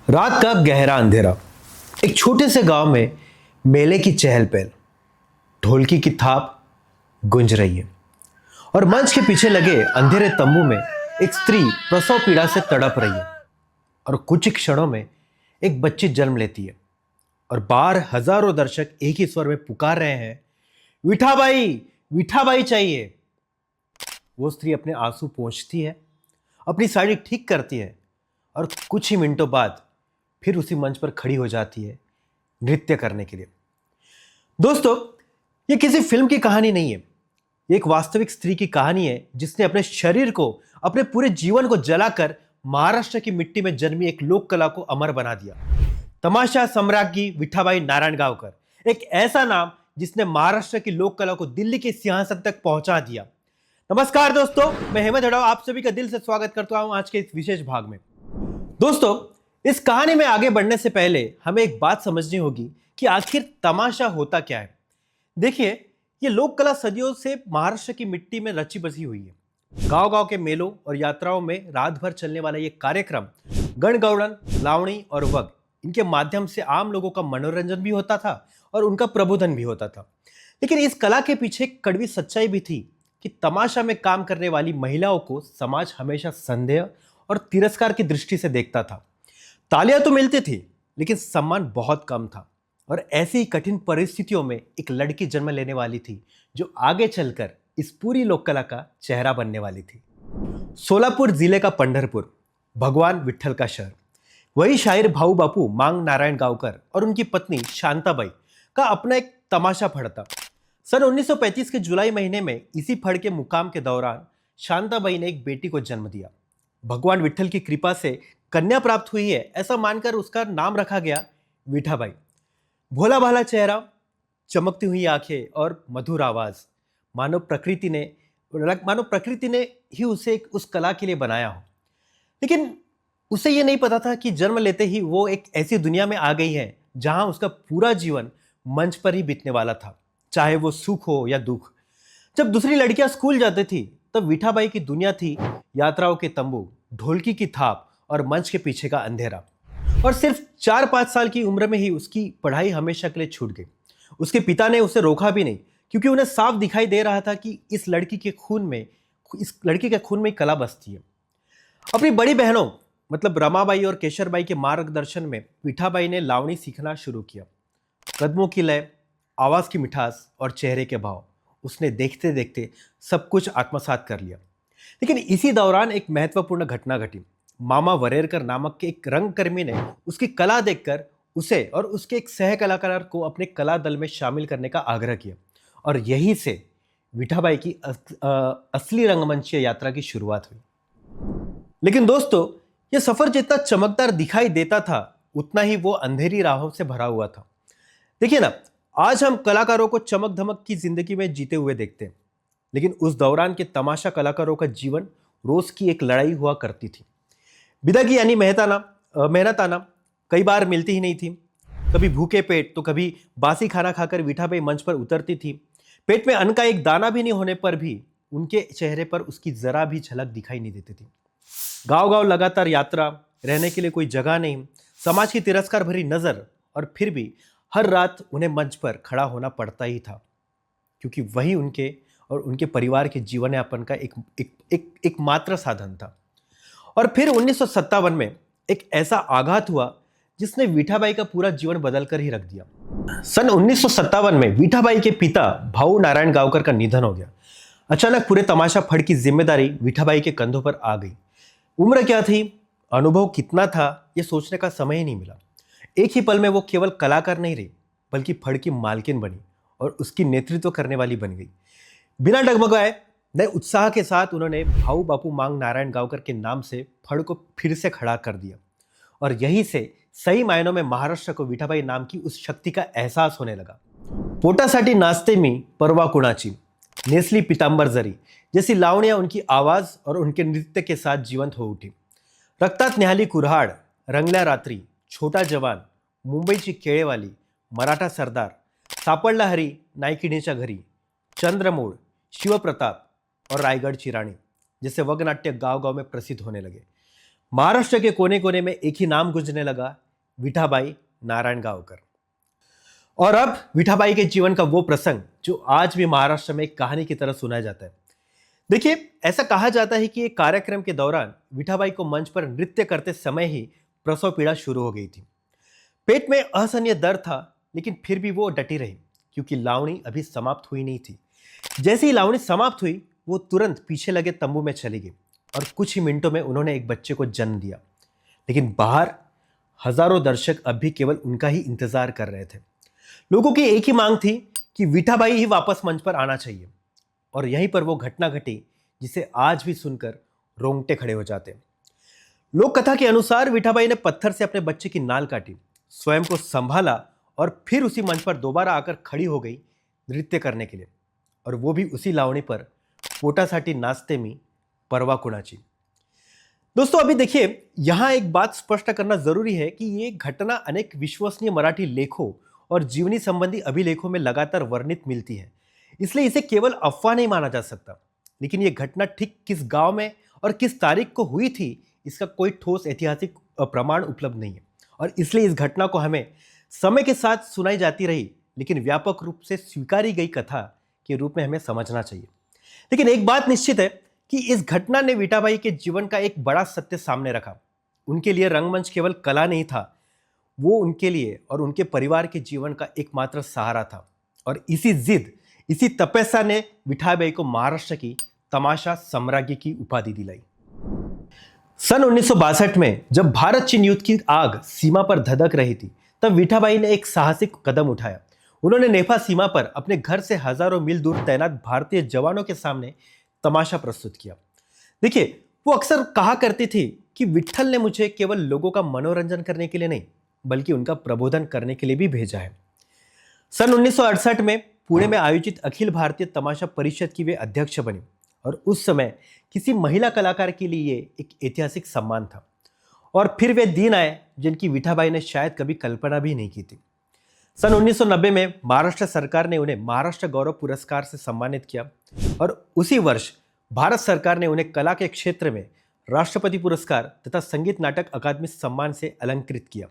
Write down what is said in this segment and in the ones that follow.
रात का गहरा अंधेरा। एक छोटे से गांव में मेले की चहल पहल, ढोलकी की थाप गूंज रही है और मंच के पीछे लगे अंधेरे तंबू में एक स्त्री प्रसव पीड़ा से तड़प रही है। और कुछ ही क्षणों में एक बच्ची जन्म लेती है और बाहर हजारों दर्शक एक ही स्वर में पुकार रहे हैं, विठाबाई, विठाबाई चाहिए। वो स्त्री अपने आंसू पोंछती है, अपनी साड़ी ठीक करती है और कुछ ही मिनटों बाद फिर उसी मंच पर खड़ी हो जाती है नृत्य करने के लिए। दोस्तों, ये किसी फिल्म की कहानी नहीं है, ये एक वास्तविक स्त्री की कहानी है जिसने अपने शरीर को, अपने पूरे जीवन को जलाकर महाराष्ट्र की मिट्टी में जन्मी एक लोक कला को अमर बना दिया। तमाशा सम्राज्ञी विठाबाई नारायणगावकर, एक ऐसा नाम जिसने महाराष्ट्र की लोक कला को दिल्ली के सिंहासन तक पहुंचा दिया। नमस्कार दोस्तों, मैं हेमंत हड़ाव आप सभी का दिल से स्वागत करता हूं आज के इस विशेष भाग में। दोस्तों, इस कहानी में आगे बढ़ने से पहले हमें एक बात समझनी होगी कि आखिर तमाशा होता क्या है। देखिए, ये लोक कला सदियों से महाराष्ट्र की मिट्टी में रची बसी हुई है। गांव गांव के मेलों और यात्राओं में रात भर चलने वाला ये कार्यक्रम गणगौड़न, लावणी और वग, इनके माध्यम से आम लोगों का मनोरंजन भी होता था और उनका प्रबोधन भी होता था। लेकिन इस कला के पीछे एक कड़वी सच्चाई भी थी कि तमाशा में काम करने वाली महिलाओं को समाज हमेशा संदेह और तिरस्कार की दृष्टि से देखता था। तालियां तो मिलती थी, लेकिन सम्मान बहुत कम था। और ऐसी ही कठिन परिस्थितियों में एक लड़की जन्म लेने वाली थी जो आगे चलकर इस पूरी लोक कला का चेहरा बनने वाली थी। सोलापुर जिले का पंढरपुर, भगवान विठ्ठल का शहर, वही शायर भाऊ बापू मांग नारायणगावकर और उनकी पत्नी शांताबाई का अपना एक तमाशा फड़ था। सन 1935 के जुलाई महीने में इसी फड़ के मुकाम के दौरान शांताबाई ने एक बेटी को जन्म दिया। भगवान विठ्ठल की कृपा से कन्या प्राप्त हुई है, ऐसा मानकर उसका नाम रखा गया विठाबाई। भोला भाला चेहरा, चमकती हुई आंखें और मधुर आवाज, मानव प्रकृति ने ही उसे उस कला के लिए बनाया हो। लेकिन उसे ये नहीं पता था कि जन्म लेते ही वो एक ऐसी दुनिया में आ गई है जहां उसका पूरा जीवन मंच पर ही बीतने वाला था, चाहे वो सुख हो या दुख। जब दूसरी लड़कियां स्कूल जाती थी तब विठाबाई की दुनिया थी यात्राओं के तंबू, ढोलकी की थाप और मंच के पीछे का अंधेरा। और सिर्फ 4-5 साल की उम्र में ही उसकी पढ़ाई हमेशा के लिए छूट गई। उसके पिता ने उसे रोका भी नहीं, क्योंकि उन्हें साफ दिखाई दे रहा था कि इस लड़की के खून में कला बसती है। अपनी बड़ी बहनों मतलब रमाबाई और केशरबाई के मार्गदर्शन में विठाबाई ने लावणी सीखना शुरू किया। कदमों की लय, आवाज की मिठास और चेहरे के भाव, उसने देखते देखते सब कुछ आत्मसात कर लिया। लेकिन इसी दौरान एक महत्वपूर्ण घटना घटी। मामा वरेरकर नामक के एक रंगकर्मी ने उसकी कला देखकर उसे और उसके एक सह कलाकार को अपने कला दल में शामिल करने का आग्रह किया। और यहीं से विठाबाई की असली रंगमंचीय यात्रा की शुरुआत हुई। लेकिन दोस्तों, यह सफर जितना चमकदार दिखाई देता था, उतना ही वो अंधेरी राहों से भरा हुआ था। देखिए ना, आज हम कलाकारों को चमक धमक की जिंदगी में जीते हुए देखते हैं, लेकिन उस दौरान के तमाशा कलाकारों का जीवन रोज की एक लड़ाई हुआ करती थी। बिदागी यानी मेहनत आना कई बार मिलती ही नहीं थी। कभी भूखे पेट तो कभी बासी खाना खाकर विठाबाई मंच पर उतरती थी। पेट में अन्न का एक दाना भी नहीं होने पर भी उनके चेहरे पर उसकी जरा भी झलक दिखाई नहीं देती थी। गांव गांव लगातार यात्रा, रहने के लिए कोई जगह नहीं, समाज की तिरस्कार भरी नजर, और फिर भी हर रात उन्हें मंच पर खड़ा होना पड़ता ही था, क्योंकि वही उनके और उनके परिवार के जीवन यापन का एक मात्र साधन था। और फिर 1957 में एक ऐसा आघात हुआ जिसने विठाबाई का पूरा जीवन बदल कर ही रख दिया। सन 1957 में विठाबाई के पिता भाऊ नारायणगावकर का निधन हो गया। अचानक पूरे तमाशा फड़ की जिम्मेदारी विठाबाई के कंधों पर आ गई। उम्र क्या थी, अनुभव कितना था, यह सोचने का समय ही नहीं मिला। एक ही पल में वो केवल कलाकार नहीं रही, बल्कि फड़ की मालकिन बनी और उसकी नेतृत्व करने वाली बन गई। बिना डगमगाए, नए उत्साह के साथ उन्होंने भाऊ बापू मांग नारायणगावकर के नाम से फड़ को फिर से खड़ा कर दिया। और यहीं से सही मायनों में महाराष्ट्र को विठाबाई नाम की उस शक्ति का एहसास होने लगा। पोटासाठी नाचते मी परवा कुणाची, नेस्ली पीतांबर जरी जैसी लावणियां उनकी आवाज और उनके नृत्य के साथ जीवंत हो उठी। रक्तात न्याहाली कुऱ्हाड, रंगल्या रात्री, छोटा जवान, मुंबईची केळेवाली, मराठा सरदार, सापडला हरी नायकिणीच्या घरी, चंद्रमूळ, शिवप्रताप और रायगढ़ की रानी जैसे वगनाट्य गांव गांव में प्रसिद्ध होने लगे। महाराष्ट्र के कोने कोने में एक ही नाम गूंजने लगा, विठाबाई नारायणगांवकर। और अब विठाबाई के जीवन का वो प्रसंग जो आज भी महाराष्ट्र में एक कहानी की तरह सुनाया जाता है। देखिए, ऐसा कहा जाता है कि एक कार्यक्रम के दौरान विठाबाई को मंच पर नृत्य करते समय ही प्रसव पीड़ा शुरू हो गई थी। पेट में असहनीय दर्द था, लेकिन फिर भी वो डटी रही क्योंकि लावणी अभी समाप्त हुई नहीं थी। जैसे ही लावणी समाप्त हुई, वो तुरंत पीछे लगे तंबू में चली गई और कुछ ही मिनटों में उन्होंने एक बच्चे को जन्म दिया। लेकिन बाहर हजारों दर्शक अब भी केवल उनका ही इंतजार कर रहे थे। लोगों की एक ही मांग थी कि विठाबाई ही वापस मंच पर आना चाहिए। और यहीं पर वो घटना घटी जिसे आज भी सुनकर रोंगटे खड़े हो जाते हैं। लोक कथा के अनुसार विठाबाई ने पत्थर से अपने बच्चे की नाल काटी, स्वयं को संभाला और फिर उसी मंच पर दोबारा आकर खड़ी हो गई नृत्य करने के लिए। और वो भी उसी लावणी पर पोटासाठी नाचते मी परवा कुणाची। दोस्तों, अभी देखिए, यहां एक बात स्पष्ट करना जरूरी है कि ये घटना अनेक विश्वसनीय मराठी लेखों और जीवनी संबंधी अभिलेखों में लगातार वर्णित मिलती है, इसलिए इसे केवल अफवाह नहीं माना जा सकता। लेकिन यह घटना ठीक किस गांव में और किस तारीख को हुई थी, इसका कोई ठोस ऐतिहासिक प्रमाण उपलब्ध नहीं है। और इसलिए इस घटना को हमें समय के साथ सुनाई जाती रही, लेकिन व्यापक रूप से स्वीकारी गई कथा के रूप में हमें समझना चाहिए। लेकिन एक बात निश्चित है कि इस घटना ने विठाबाई के जीवन का एक बड़ा सत्य सामने रखा। उनके लिए रंगमंच केवल कला नहीं था, वो उनके लिए और उनके परिवार के जीवन का एकमात्र सहारा था। और इसी जिद, इसी तपस्या ने विठाबाई को महाराष्ट्र की तमाशा सम्राज्ञी की उपाधि दिलाई। सन 1962 में जब भारत चीन युद्ध की आग सीमा पर धधक रही थी, तब विठाबाई ने एक साहसिक कदम उठाया। उन्होंने नेफा सीमा पर अपने घर से हजारों मील दूर तैनात भारतीय जवानों के सामने तमाशा प्रस्तुत किया। देखिए, वो अक्सर कहा करती थी कि विट्ठल ने मुझे केवल लोगों का मनोरंजन करने के लिए नहीं, बल्कि उनका प्रबोधन करने के लिए भी भेजा है। सन 1968 में पुणे में आयोजित अखिल भारतीय तमाशा परिषद की वे अध्यक्ष बनी। और उस समय किसी महिला कलाकार के लिए एक ऐतिहासिक सम्मान था। और फिर वे दिन आए जिनकी विठाबाई ने शायद कभी कल्पना भी नहीं की थी। सन 1990 में महाराष्ट्र सरकार ने उन्हें महाराष्ट्र गौरव पुरस्कार से सम्मानित किया। और उसी वर्ष भारत सरकार ने उन्हें कला के क्षेत्र में राष्ट्रपति पुरस्कार तथा संगीत नाटक अकादमी सम्मान से अलंकृत किया।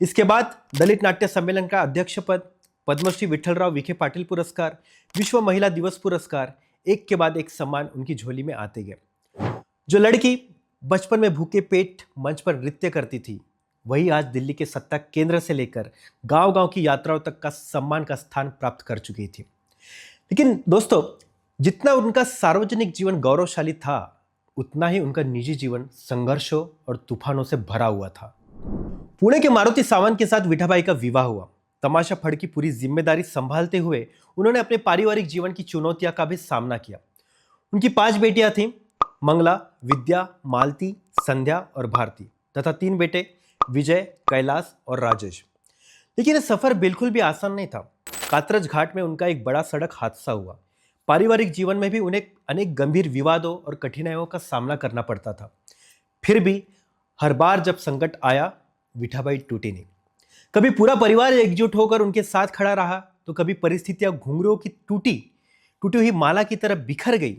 इसके बाद दलित नाट्य सम्मेलन का अध्यक्ष पद, पद्मश्री विठ्ठलराव विखे पाटिल पुरस्कार, विश्व महिला दिवस पुरस्कार, एक के बाद एक सम्मान उनकी झोली में आते गए। जो लड़की बचपन में भूखे पेट मंच पर नृत्य करती थी, वही आज दिल्ली के सत्ता केंद्र से लेकर गांव गांव की यात्राओं तक का सम्मान का स्थान प्राप्त कर चुकी थी। लेकिन दोस्तों, जितना उनका सार्वजनिक जीवन गौरवशाली था, उतना ही उनका निजी जीवन संघर्षों और तूफानों से भरा हुआ था। पुणे के मारुति सावंत के साथ विठाबाई का विवाह हुआ। तमाशा फड़ की पूरी जिम्मेदारी संभालते हुए उन्होंने अपने पारिवारिक जीवन की चुनौतियों का भी सामना किया। उनकी 5 बेटियां थीं, मंगला, विद्या, मालती, संध्या और भारती, तथा 3 बेटे, विजय, कैलाश और राजेश। लेकिन यह सफर बिल्कुल भी आसान नहीं था। कात्रज घाट में उनका एक बड़ा सड़क हादसा हुआ। पारिवारिक जीवन में भी उन्हें अनेक गंभीर विवादों और कठिनाइयों का सामना करना पड़ता था। फिर भी हर बार जब संकट आया, विठाबाई टूटी नहीं। कभी पूरा परिवार एकजुट होकर उनके साथ खड़ा रहा, तो कभी परिस्थितियां घुंघरूओं की टूटी हुई माला की तरह बिखर गई।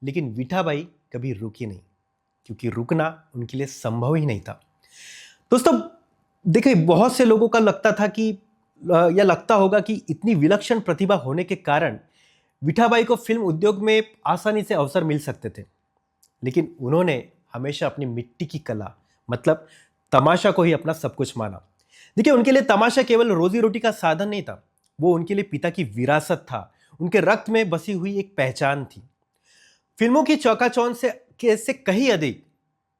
लेकिन विठाबाई कभी रुकी नहीं, क्योंकि रुकना उनके लिए संभव ही नहीं था। दोस्तों, देखिए, बहुत से लोगों का लगता था कि या लगता होगा कि इतनी विलक्षण प्रतिभा होने के कारण विठाबाई को फिल्म उद्योग में आसानी से अवसर मिल सकते थे। लेकिन उन्होंने हमेशा अपनी मिट्टी की कला, मतलब तमाशा को ही अपना सब कुछ माना। देखिए, उनके लिए तमाशा केवल रोजी रोटी का साधन नहीं था, वो उनके लिए पिता की विरासत था, उनके रक्त में बसी हुई एक पहचान थी। फिल्मों की चौकाचौंध से कहीं अधिक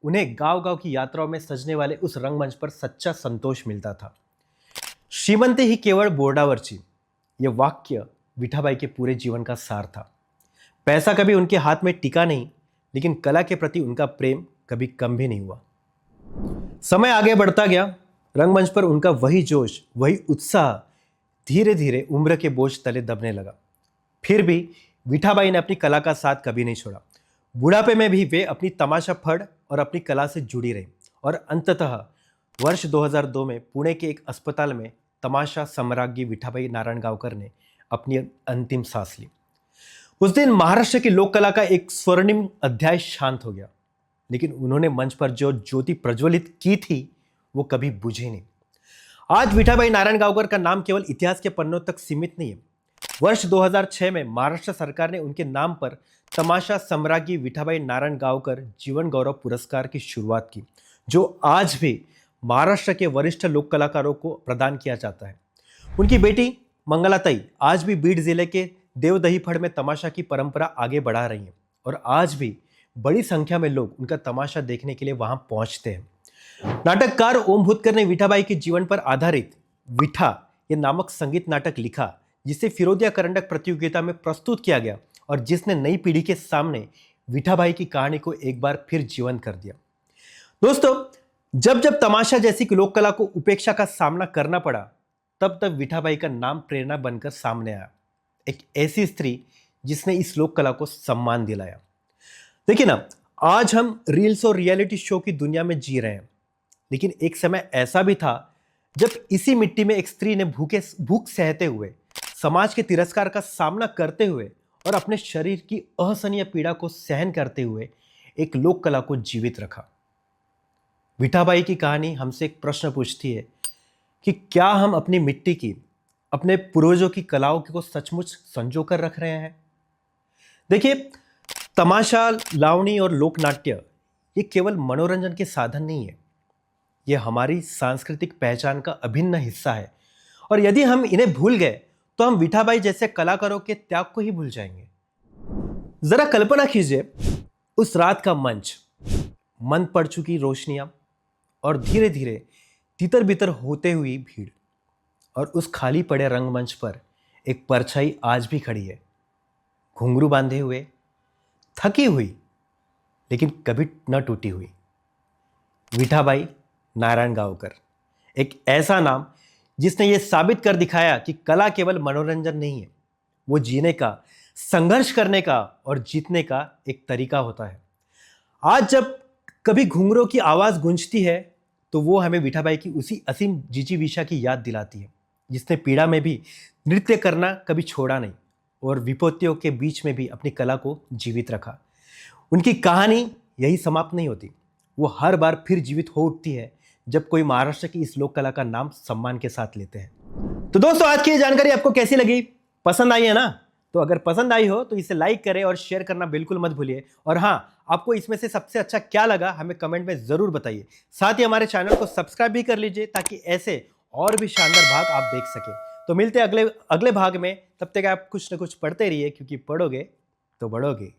उन्हें गांव गांव की यात्राओं में सजने वाले उस रंगमंच पर सच्चा संतोष मिलता था। श्रीमंती ही केवळ बोर्डावरची, यह वाक्य विठाबाई के पूरे जीवन का सार था। पैसा कभी उनके हाथ में टिका नहीं, लेकिन कला के प्रति उनका प्रेम कभी कम भी नहीं हुआ। समय आगे बढ़ता गया। रंगमंच पर उनका वही जोश, वही उत्साह धीरे धीरे उम्र के बोझ तले दबने लगा। फिर भी विठाबाई ने अपनी कला का साथ कभी नहीं छोड़ा। बुढ़ापे में भी वे अपनी तमाशा फड़ और अपनी कला से जुड़ी रही। और अंततः वर्ष 2002 में पुणे के एक अस्पताल में तमाशा सम्राज्ञी विठाबाई नारायणगांवकर ने अपनी अंतिम सांस ली। उस दिन महाराष्ट्र की लोक कला का एक स्वर्णिम अध्याय शांत हो गया। लेकिन उन्होंने मंच पर जो ज्योति प्रज्वलित की थी वो कभी बुझी नहीं। आज विठाबाई नारायणगावकर का नाम केवल इतिहास के पन्नों तक सीमित नहीं है। वर्ष 2006 में महाराष्ट्र सरकार ने उनके नाम पर तमाशा सम्राज्ञी विठाबाई नारायणगावकर जीवन गौरव पुरस्कार की शुरुआत की, जो आज भी महाराष्ट्र के वरिष्ठ लोक कलाकारों को प्रदान किया जाता है। उनकी बेटी मंगलाताई आज भी बीड जिले के देवदहीफड़ में तमाशा की परंपरा आगे बढ़ा रही है और आज भी बड़ी संख्या में लोग उनका तमाशा देखने के लिए वहां पहुंचते हैं। नाटककार ओम भूतकर ने विठाबाई के जीवन पर आधारित विठा ये नामक संगीत नाटक लिखा, जिसे फिरोदिया करंडक प्रतियोगिता में प्रस्तुत किया गया और जिसने नई पीढ़ी के सामने विठाबाई की कहानी को एक बार फिर जीवंत कर दिया। दोस्तों, जब जब तमाशा जैसी लोक कला को उपेक्षा का सामना करना पड़ा, तब तब विठाबाई का नाम प्रेरणा बनकर सामने आया। एक ऐसी स्त्री जिसने इस लोक कला को सम्मान दिलाया। देखिए ना, आज हम रील्स और रियलिटी शो की दुनिया में जी रहे हैं, लेकिन एक समय ऐसा भी था जब इसी मिट्टी में एक स्त्री ने भूख सहते हुए, समाज के तिरस्कार का सामना करते हुए और अपने शरीर की असहनीय पीड़ा को सहन करते हुए एक लोक कला को जीवित रखा। विठाबाई की कहानी हमसे एक प्रश्न पूछती है कि क्या हम अपनी मिट्टी की, अपने पूर्वजों की कलाओं को सचमुच संजो कर रख रहे हैं। देखिए, तमाशा, लावणी और लोक नाट्य ये केवल मनोरंजन के साधन नहीं है, ये हमारी सांस्कृतिक पहचान का अभिन्न हिस्सा है। और यदि हम इन्हें भूल गए तो हम विठाबाई जैसे कलाकारों के त्याग को ही भूल जाएंगे। जरा कल्पना कीजिए, उस रात का मंच, मंद पड़ चुकी रोशनियां और धीरे धीरे तितर बितर होते हुई भीड़, और उस खाली पड़े रंगमंच पर एक परछाई आज भी खड़ी है, घुंघरू बांधे हुए, थकी हुई लेकिन कभी न टूटी हुई। विठाबाई नारायणगावकर, एक ऐसा नाम जिसने ये साबित कर दिखाया कि कला केवल मनोरंजन नहीं है, वो जीने का, संघर्ष करने का और जीतने का एक तरीका होता है। आज जब कभी घुंघरों की आवाज गूंजती है तो वो हमें विठाबाई की उसी असीम जिजीविषा की याद दिलाती है, जिसने पीड़ा में भी नृत्य करना कभी छोड़ा नहीं और विपत्तियों के बीच में भी अपनी कला को जीवित रखा। उनकी कहानी यही समाप्त नहीं होती, वो हर बार फिर जीवित हो उठती है जब कोई महाराष्ट्र की इस लोक कला का नाम सम्मान के साथ लेते हैं। तो दोस्तों, आज की ये जानकारी आपको कैसी लगी? पसंद आई है ना? तो अगर पसंद आई हो तो इसे लाइक करें और शेयर करना बिल्कुल मत भूलिए। और हाँ, आपको इसमें से सबसे अच्छा क्या लगा हमें कमेंट में जरूर बताइए। साथ ही हमारे चैनल को सब्सक्राइब भी कर लीजिए ताकि ऐसे और भी शानदार भाग आप देख सकें। तो मिलते हैं अगले भाग में। तब तक आप कुछ न कुछ पढ़ते रहिए, क्योंकि पढ़ोगे तो बढ़ोगे।